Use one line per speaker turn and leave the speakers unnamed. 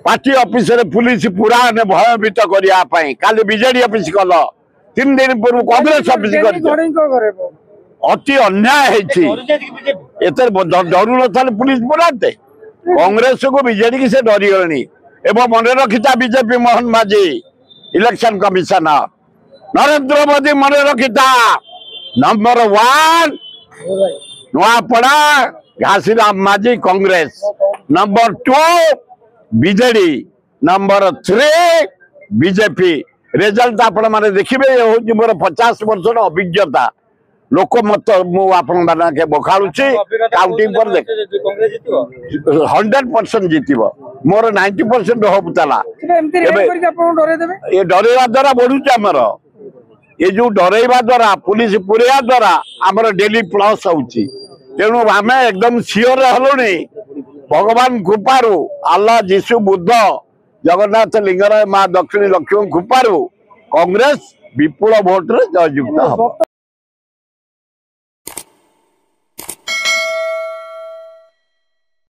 Party office रे police पूरा ने भयभीत करने काली बीजेडी ऑफिस कल 3 दिन पूर्व कांग्रेस ऑफिस कर अति अन्याय डरू न पुलिस बुलाते कांग्रेस को बीजेडी की से डरी गले एवं मन रखिता बीजेपी मोहन माझी इलेक्शन कमिशनर नरेंद्र मोदी मन रखिता नंबर 1 नुआपड़ा घासीराम माझी Congress number 2 BJD number 3 BJP result आपण माने देखिबे हो मोर 50 वर्ष अभिज्ञता लोक मत मुझे बखाड़ुची काउंटिंग पर देख 100% जीतब मोर 90% होप चला ये डरवा द्वारा बढ़ुचे आमर ये जो डरवा द्वारा पुलिस पुरेया द्वारा आमर डेली प्लस होची तेणु आम एकदम सियोर हलुनी भगवान कृपारू अल्लाह जीशु बुद्ध जगन्नाथ लिंगराज माँ दक्षिणी लक्ष्मी कृपारू कांग्रेस विपुल भोट जययुक्त हम।